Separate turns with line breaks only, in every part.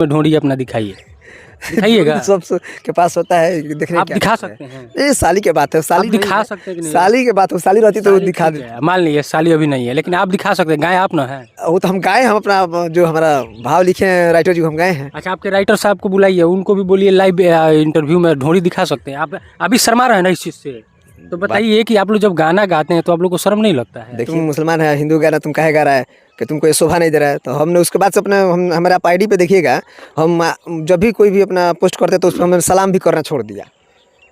ढूंढिए अपना दिखाइए, दिखाइएगा।
सब के पास होता है, देखने
आप
क्या
दिखा
करते
सकते हैं।
ये साली के बात है,
आप
साली
दिखा सकते हैं कि नहीं?
साली के बात हो, साली रहती तो
साली
दिखा
ठीक
दे।
है, मान लीजिए साली अभी नहीं है, लेकिन आप दिखा सकते हैं। गाय आप ना है।
वो तो हम गाए, हम अपना जो हमारा भाव लिखे हैं राइटर जी, हम गाए हैं।
अच्छा, आपके राइटर साहब को बुलाइए, उनको भी बोलिए लाइव इंटरव्यू में ढोंढी दिखा सकते हैं। आप अभी शर्मा रहे हैं ना इस चीज़ से, तो बताइए कि आप लोग जब गाना गाते हैं तो आप लोग को शर्म नहीं लगता है?
तुम मुसलमान है, हिंदू गाना तुम काहे गा रहा है कि तुमको ये शोभा नहीं दे रहा है। तो हमने उसके बाद से अपने हमारे आप आईडी पे देखिएगा, हम जब भी कोई भी अपना पोस्ट करते हैं तो उस पर हमने सलाम भी करना छोड़ दिया।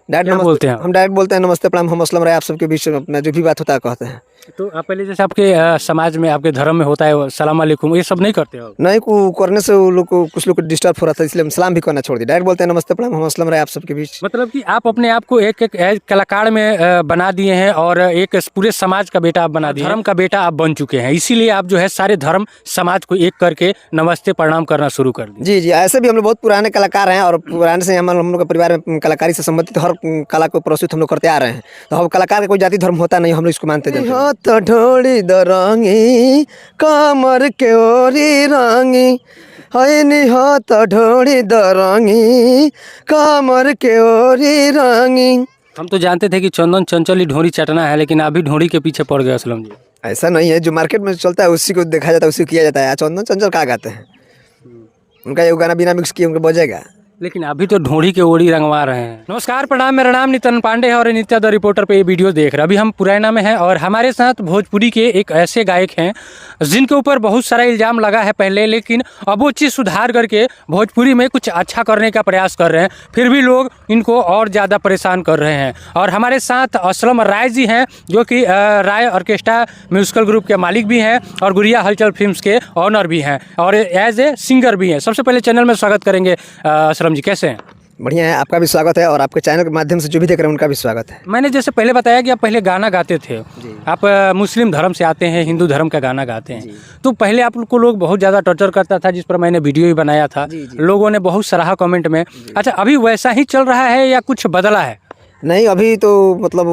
डायरेक्ट
बोलते हैं
हम डायरेक्ट बोलते हैं नमस्ते प्रणाम, हम असलम रहे आप सबके बीच में अपना जो भी बात होता है कहते हैं।
तो आप पहले जैसे आपके समाज में, आपके धर्म में होता है सलाम अलैकुम, ये सब नहीं करते हो?
नहीं को करने से वो लोग को, कुछ लोग को डिस्टर्ब हो रहा था, इसलिए हम सलाम भी करना छोड़ दिया। डायरेक्ट बोलते हैं नमस्ते प्रणाम, हम असलम रहे आप सबके बीच।
मतलब कि आप अपने आप को एक एक कलाकार में बना दिए हैं और एक पूरे समाज का बेटा आप बना दिए, धर्म का बेटा आप बन चुके हैं। इसीलिए आप जो है सारे धर्म समाज को एक करके नमस्ते प्रणाम करना शुरू कर दिए।
जी जी, ऐसे भी हम लोग बहुत पुराने कलाकार हैं और पुराने से हम लोग के परिवार में कलाकारी से संबंधित हर कला को प्रस्तुत हम लोग करते आ रहे हैं। तो हम कलाकार का कोई जाति धर्म होता नहीं, हम लोग इसको मानते हैं। तो ढोड़ी दरंगी कमर के ओरी रंगी है निहत ढोड़ी दरंगी कमर के ओरी रंगी।
हम तो जानते थे कि चंदन चंचल ही ढोरी चटना है, लेकिन अभी ढोरी के पीछे पड़ गए असलम जी।
ऐसा नहीं है, जो मार्केट में चलता है उसी को देखा जाता है, उसी को किया जाता है। चंदन चंचल कहाँ गाते हैं? उनका ये गाना बिना मिक्स किए उनको बजेगा,
लेकिन अभी तो ढोड़ी के ओड़ी रंगवा रहे हैं। नमस्कार, प्रणाम, मेरा नाम नितिन पांडे है और नित्या द रिपोर्टर पे ये वीडियो देख रहे हैं। अभी हम पुरैना में हैं और हमारे साथ भोजपुरी के एक ऐसे गायक हैं जिनके ऊपर बहुत सारा इल्ज़ाम लगा है पहले, लेकिन अब वो चीज़ सुधार करके भोजपुरी में कुछ अच्छा करने का प्रयास कर रहे हैं। फिर भी लोग इनको और ज़्यादा परेशान कर रहे हैं। और हमारे साथ असलम राय जी हैं, जो कि राय ऑर्केस्ट्रा म्यूजिकल ग्रुप के मालिक भी हैं और गुड़िया हलचल फिल्म्स के ऑनर भी हैं और एज ए सिंगर भी हैं। सबसे पहले चैनल में स्वागत करेंगे असलम जी, कैसे हैं?
बढ़िया है, आपका भी स्वागत है और आपके चैनल के माध्यम से जो भी देख रहे हैं उनका भी स्वागत है।
मैंने जैसे पहले बताया कि आप पहले गाना गाते थे, आप मुस्लिम धर्म से आते हैं, हिंदू धर्म का गाना गाते हैं, तो पहले आप को लोग बहुत ज़्यादा टॉर्चर करता था, जिस पर मैंने वीडियो भी बनाया था। लोगों ने बहुत सराहा कमेंट में। अच्छा, अभी वैसा ही चल रहा है या कुछ बदला है?
नहीं, अभी तो मतलब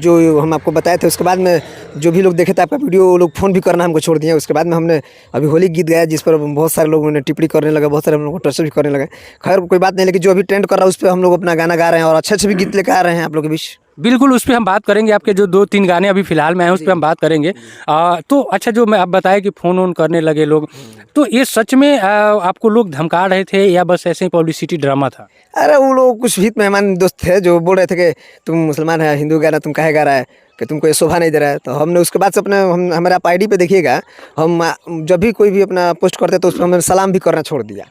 जो हम आपको बताए थे उसके बाद में जो भी लोग देखे थे आपका वीडियो, वो लोग फ़ोन भी करना हमको छोड़ दिए। उसके बाद में हमने अभी होली गीत गाया जिस पर बहुत सारे लोगों ने टिप्पणी करने लगे, बहुत सारे हम लोग को टर्चर भी करने लगे। खैर कोई बात नहीं, लेकिन जो अभी ट्रेंड कर रहा है उस पर हम लोग अपना गाना गा रहे हैं और अच्छे भी गीत लेकर आ रहे हैं आप लोग के बीच।
बिल्कुल, उस पर हम बात करेंगे। आपके जो 2-3 गाने अभी फिलहाल में हैं उस पर हम बात करेंगे। तो अच्छा, जो मैं आप बताया कि फ़ोन ऑन करने लगे लोग, तो ये सच में आपको लोग धमका रहे थे या बस ऐसे ही पब्लिसिटी ड्रामा था?
अरे वो लोग कुछ हित मेहमान दोस्त थे जो बोल रहे थे कि तुम मुसलमान है, हिंदू गाना तुम काहे गा रहा है कि तुमको ये शोभा नहीं दे रहा है। तो हमने उसके बाद से अपने हमारे आप आईडी पे देखिएगा, हम जब भी कोई भी अपना पोस्ट करते हैं तो उस पर हमने सलाम भी करना छोड़ दिया।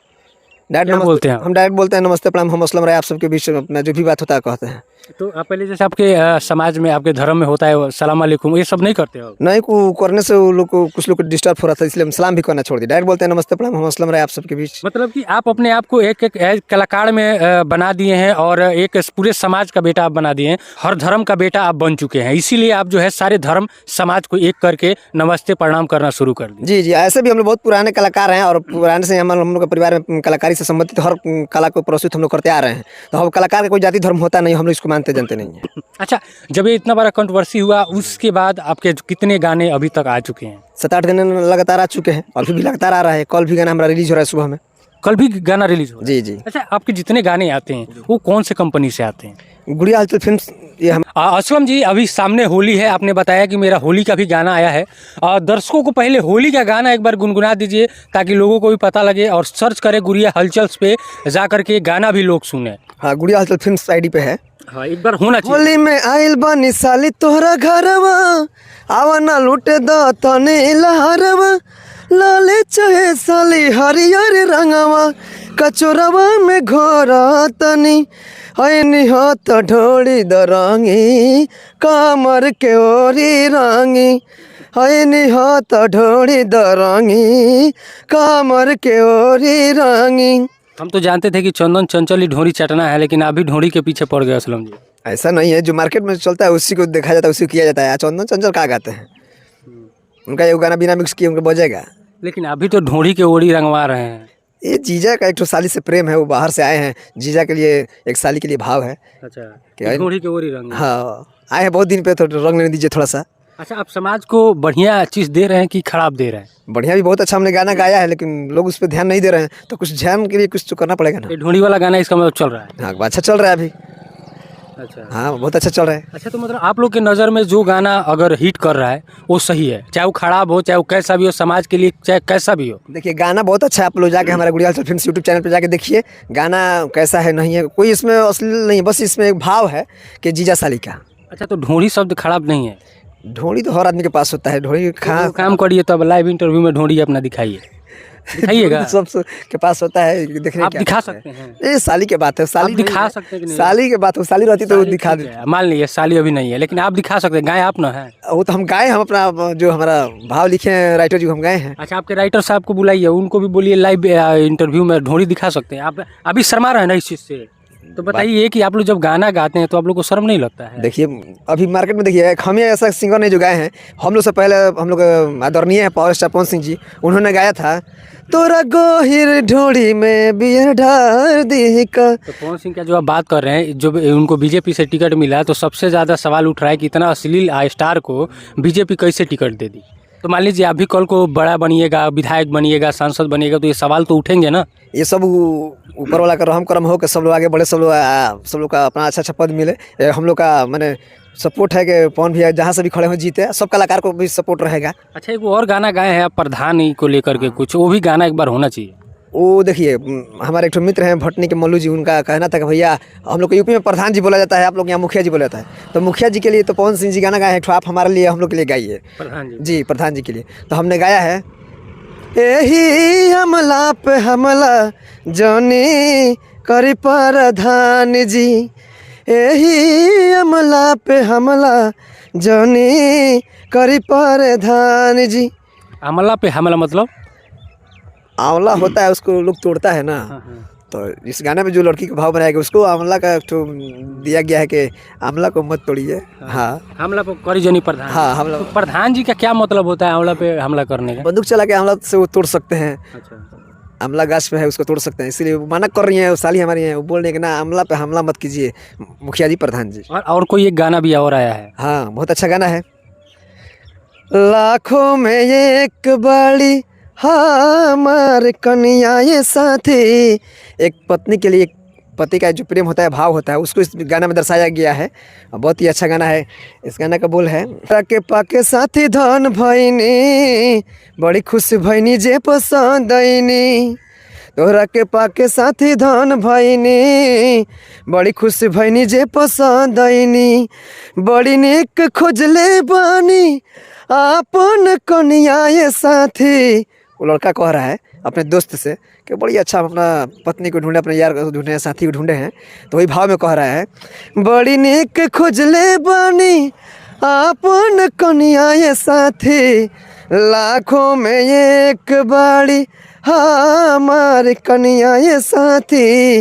डायरेक्ट
बोलते हैं
हम डायरेक्ट बोलते हैं नमस्ते प्रणाम, हम असलम रहे आप सबके बीच में अपना जो भी बात होता है कहते हैं।
तो आप पहले जैसे आपके समाज में, आपके धर्म में होता है सलाम अलैकुम, ये सब नहीं करते हो?
नहीं को करने से वो लोग को, कुछ लोग को डिस्टर्ब हो रहा था, इसलिए हम सलाम भी करना छोड़ दिया। डायरेक्ट बोलते हैं नमस्ते प्रणाम, हम असलम रहे आप सबके बीच।
मतलब कि आप अपने आप को एक एक कलाकार में बना दिए हैं और एक पूरे समाज का बेटा आप बना दिए हैं, हर धर्म का बेटा आप बन चुके हैं। इसीलिए आप जो है सारे धर्म समाज को एक करके नमस्ते प्रणाम करना शुरू कर दिए।
जी जी, ऐसे भी हम लोग बहुत पुराने कलाकार हैं और पुराने से हम लोग के परिवार में कलाकारी से संबंधित हर कला को प्रस्तुत हम लोग करते आ रहे हैं। तो हम कलाकार का कोई जाति धर्म होता नहीं, हम लोग इसको मानते जानते नहीं हैं।
अच्छा, जब ये इतना बड़ा कंट्रोवर्सी हुआ उसके बाद आपके कितने गाने अभी तक आ चुके हैं?
7-8 गाने लगातार आ चुके हैं, अभी भी लगातार आ रहा है। कल भी गाना हमारा रिलीज हो रहा है सुबह में।
कल भी गाना रिलीज हो?
जी जी।
अच्छा, आपके जितने गाने आते हैं वो कौन से कंपनी से आते हैं?
गुड़िया हलचल फिल्म्स। ये हम
असलम जी, अभी सामने होली है, आपने बताया कि मेरा होली का भी गाना आया है। दर्शकों को पहले होली का गाना एक बार गुनगुना दीजिए ताकि लोगों को भी पता लगे और सर्च करें गुड़िया हलचल्स पे जा करके गाना भी लोग सुने।
हाँ, गुड़िया हलचल फिल्म्स आईडी पे है।
हाँ, एक बार होना चाहिए।
होली में आइल बानी साली तोहरा घरवा, आवा ना लूटे द तने लहरवा, लाले चाहे साली हरियर रंगवा, कचोरवा में घोरा तनी है निहत ढोड़ी दरंगी कमर के ओरी रंगी है निहत ढोड़ी दरंगी कमर के ओरी रंगी।
हम तो जानते थे कि चंदन चंचल ही ढोरी चटना है, लेकिन अभी ढोरी के पीछे पड़ गए असलम जी।
ऐसा नहीं है, जो मार्केट में चलता है उसी को देखा जाता है, उसी को किया जाता है। चंदन चंचल कहाँ गाते हैं? उनका ये गाना बिना मिक्स किए उनको बजेगा,
लेकिन अभी तो ढोरी के ओड़ी रंगवा रहे हैं।
ये जीजा का एक तो साली से प्रेम है, वो बाहर से आए हैं, जीजा के लिए एक साली के लिए भाव है।
अच्छा,
क्या
ढोरी के ओड़ी रंग।
हाँ, आए हैं बहुत दिन पे, तो रंग लेने दीजिए थोड़ा सा।
अच्छा, आप समाज को बढ़िया चीज़ दे रहे हैं कि खराब दे रहे हैं?
बढ़िया भी बहुत अच्छा हमने गाना गाया है, लेकिन लोग उस पर ध्यान नहीं दे रहे हैं, तो कुछ ध्यान के लिए कुछ तो करना पड़ेगा ना।
ये ढूंढी वाला गाना इसका मतलब चल रहा है?
हाँ, अच्छा चल रहा है अभी।
अच्छा
हाँ, बहुत अच्छा चल रहा है।
अच्छा, तो मतलब आप लोग के नज़र में जो गाना अगर हिट कर रहा है वो सही है, चाहे वो खराब हो, चाहे वो कैसा भी हो, समाज के लिए चाहे कैसा भी हो?
देखिए, गाना बहुत अच्छा है। आप लोग जाके हमारा गुड़िया फिल्म यूट्यूब चैनल पे जाके देखिए, गाना कैसा है नहीं है, कोई इसमें अश्लील नहीं, बस इसमें एक भाव है कि जीजा साली का।
अच्छा, तो ढोंढी शब्द खराब नहीं है?
ढोड़ी तो हर आदमी के पास होता है, ढोड़ी
तो काम करिए, तब लाइव इंटरव्यू में ढोंढी अपना दिखाइए, दिखाइएगा।
सब के पास होता है, देखने
आप
क्या
दिखा
होता है।
सकते हैं?
ये साली के बात है, साली
आप दिखा
नहीं है।
सकते हैं कि नहीं?
साली के बात हो, साली रहती तो वो
साली
दिखा
ठीक
दे।
है, मान लीजिए साली अभी नहीं है, लेकिन आप दिखा सकते हैं, गाय आप ना है।
वो तो हम गाए, हम अपना जो हमारा भाव लिखे हैं राइटर जी, हम गाए हैं।
अच्छा, आपके राइटर साहब को बुलाइए, उनको भी बोलिए लाइव इंटरव्यू में ढोंढी दिखा सकते हैं। आप अभी शर्मा रहे हैं ना इस चीज़ से, तो बताइए कि आप लोग जब गाना गाते हैं तो आप लोग को शर्म नहीं लगता है?
देखिए, अभी मार्केट में देखिए, हम ही ऐसा सिंगर नहीं जो गाए हैं। हम लोग से पहले हम लोग आदरणीय है पावर स्टार पवन सिंह जी, उन्होंने गाया था, तोरा गोहिर ढोड़ी में बियर ढार दी का।
तो पवन सिंह का जो आप बात कर रहे हैं, जो उनको बीजेपी से टिकट मिला, तो सबसे ज़्यादा सवाल उठ रहा है कि इतना अश्लील स्टार को बीजेपी कैसे टिकट दे दी? तो मान लीजिए आप भी कल को बड़ा बनिएगा, विधायक बनिएगा, सांसद बनिएगा, तो ये सवाल तो उठेंगे ना?
ये सब ऊपर वाला का रहम करम हो के सब लोग आगे बढ़े, सब लोग का अपना अच्छा अच्छा पद मिले। हम लोग का मैंने सपोर्ट है कि पवन भैया जहाँ से भी खड़े हो जीते, सब कलाकार को भी सपोर्ट रहेगा।
अच्छा, एक और गाना गाए हैं आप प्रधानी को लेकर के कुछ, वो भी गाना एक बार होना चाहिए।
वो देखिए, हमारे एक मित्र हैं भटनी के मल्लू जी, उनका कहना था कि भैया हम लोग को यूपी में प्रधान जी बोला जाता है, आप लोग यहाँ मुखिया जी बोला जाता है, तो मुखिया जी के लिए तो पवन सिंह जी गाना गाए हैं, तो आप हमारे लिए, हम लोग के लिए गाइए।
प्रधान जी?
जी, प्रधान जी के लिए तो हमने गाया है, यही हमला पे हमला जानी करी प्रधान जी, यही हमला पे हमला जानी करी प्रधान जी।
हमला पे हमला मतलब?
आंवला होता है, उसको लोग तोड़ता है ना। तो इस गाने में जो लड़की का भाव बनाया गया, उसको आंवला का एक ठो दिया गया है कि आंवला को मत तोड़िए। हाँ,
हमला पे करी जनी प्रधान।
हाँ, हमला।
तो प्रधान जी का क्या मतलब होता है आंवला पे हमला करने का?
बंदूक चला के आंवला से वो तोड़ सकते हैं।
अच्छा,
आंवला गाछ पे है, उसको तोड़ सकते हैं, इसलिए वो मना कर रही हैं, वो साली हमारी हैं, वो बोल रही है कि ना आंवला पे हमला मत कीजिए मुखिया जी, प्रधान जी।
और कोई एक गाना भी और आया है?
हाँ, बहुत अच्छा गाना है, लाखों में एक बाड़ी हमार कन्या ये साथी। एक पत्नी के लिए एक पति का जो प्रेम होता है, भाव होता है, उसको इस गाना में दर्शाया गया है। बहुत ही अच्छा गाना है। इस गाना का बोल है, के पाके साथी धन भैनी बड़ी खुश भैनी जे पसंद आईनी, तोहरा के पाके साथी धन भैनी बड़ी खुश भैनी जे पसंद आईनी, बड़ी निक खोजले बानी आपन कन्या ये साथी। वो लड़का कह रहा है अपने दोस्त से कि बड़ी अच्छा अपना पत्नी को ढूंढे, अपने यार को ढूंढे, साथी को ढूंढे हैं, तो वही भाव में कह रहा है, बड़ी निक खोजले बानी आपन कन्या ये साथी, लाखों में एक बाड़ी हमार कन्या ये साथी,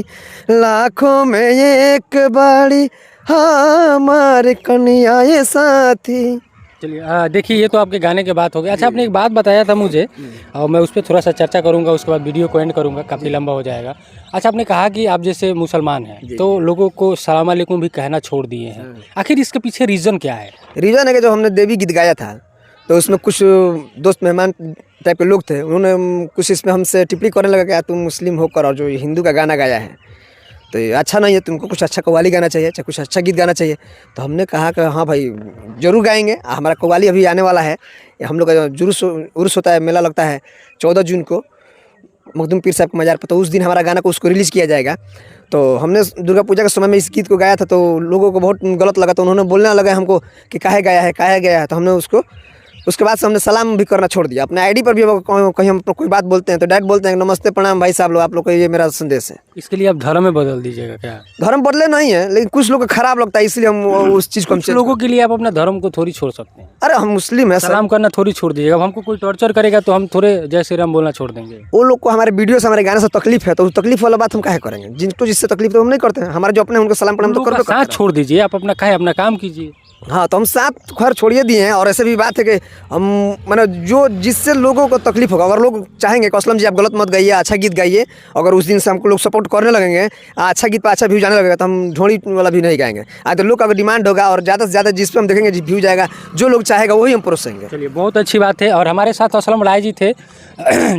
लाखों में एक बाड़ी हमार कन्या ये साथी।
चलिए, देखिए ये तो आपके गाने के बात हो गया। अच्छा, आपने एक बात बताया था मुझे, और मैं उस पर थोड़ा सा चर्चा करूंगा, उसके बाद वीडियो को एंड करूंगा, काफ़ी लंबा हो जाएगा। अच्छा, आपने कहा कि आप जैसे मुसलमान हैं तो लोगों को सलाम अलैकुम भी कहना छोड़ दिए हैं, आखिर इसके पीछे रीज़न क्या है?
रीज़न है कि जो हमने देवी गीत गाया था, तो उसमें कुछ दोस्त मेहमान टाइप के लोग थे, उन्होंने कुछ इसमें हमसे टिप्पणी करने लगा कि तुम मुस्लिम होकर और जो हिंदू का गाना गाया है तो ये अच्छा नहीं है, तुमको कुछ अच्छा कव्वाली गाना चाहिए, चाहे कुछ अच्छा गीत गाना चाहिए। तो हमने कहा कि हाँ भाई, ज़रूर गाएंगे। हमारा कव्वाली अभी आने वाला है, हम लोग का जुलूस उर्स होता है, मेला लगता है 14 जून को मखदूम पीर साहब के मज़ार पर, तो उस दिन हमारा गाना को उसको रिलीज़ किया जाएगा। तो हमने दुर्गा पूजा के समय में इस गीत को गाया था, तो लोगों को बहुत गलत लगा, तो उन्होंने बोलने लगा हमको कि काहे गाया है। तो हमने उसके बाद से हमने सलाम भी करना छोड़ दिया। अपने आईडी पर भी कहीं हम कोई बात बोलते हैं तो डायरेक्ट बोलते हैं नमस्ते प्रणाम भाई साहब लोग, आप लोग को ये मेरा संदेश है।
इसके लिए आप धर्म में बदल दीजिएगा क्या?
धर्म बदले नहीं है, लेकिन कुछ लोग को खराब लगता है, इसलिए हम उस चीज़ को
कुछ लोगों के लिए आप अपना धर्म को थोड़ी छोड़ सकते हैं।
अरे हम मुस्लिम है,
सलाम करना थोड़ी छोड़ दीजिएगा। अब हमको कोई टॉर्चर करेगा तो हम थोड़े जय श्री राम बोलना छोड़ देंगे।
वो लोग को हमारे वीडियो से, हमारे गाने से तकलीफ है, तो उस तकलीफ वाला बात हम काहे करेंगे? जिनको जिससे तकलीफ तो हम नहीं करते हैं, हमारे जो अपने उनको सलाम प्रणाम तो करते हैं।
साथ छोड़ दीजिए, आप अपना काहे, अपना काम कीजिए।
हाँ, तो हम 7 खैर छोड़िए दिए हैं। और ऐसे भी बात है कि हम मैंने जो जिससे लोगों को तकलीफ होगा, अगर लोग चाहेंगे कि असलम जी आप गलत मत गाइए, अच्छा गीत गाइए, अगर उस दिन से हमको लोग सपोर्ट करने लगेंगे, अच्छा गीत पर अच्छा व्यू जाने लगेगा, तो हम ढोड़ी वाला भी नहीं गाएंगे। तो लोग का अगर डिमांड होगा और ज़्यादा से ज़्यादा जिस पर हम देखेंगे जी व्यू जाएगा, जो लोग चाहेगा वही हम प्रोत्साहेंगे।
चलिए, बहुत अच्छी बात है। और हमारे साथ असलम राय जी थे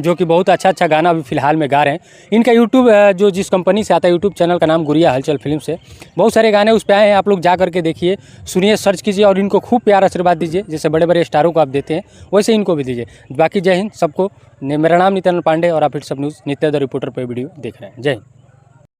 जो कि बहुत अच्छा गाना अभी फ़िलहाल में गा रहे हैं। इनका यूट्यूब जो जिस कंपनी से आता है, यूट्यूब चैनल का नाम गुड़िया हलचल फिल्म से, बहुत सारे गाने उस पर आए हैं। आप लोग जा करके देखिए, सुनिए, सर्च कीजिए और इनको खूब प्यार आशीर्वाद दीजिए। जैसे बड़े बड़े स्टारों को आप देते हैं, वैसे इनको भी दीजिए। बाकी जय हिंद सबको। मेरा नाम नित्यानंद पांडे और आप हिट सब न्यूज़ नित्य द रिपोर्टर पर वीडियो देख रहे हैं। जय हिंद।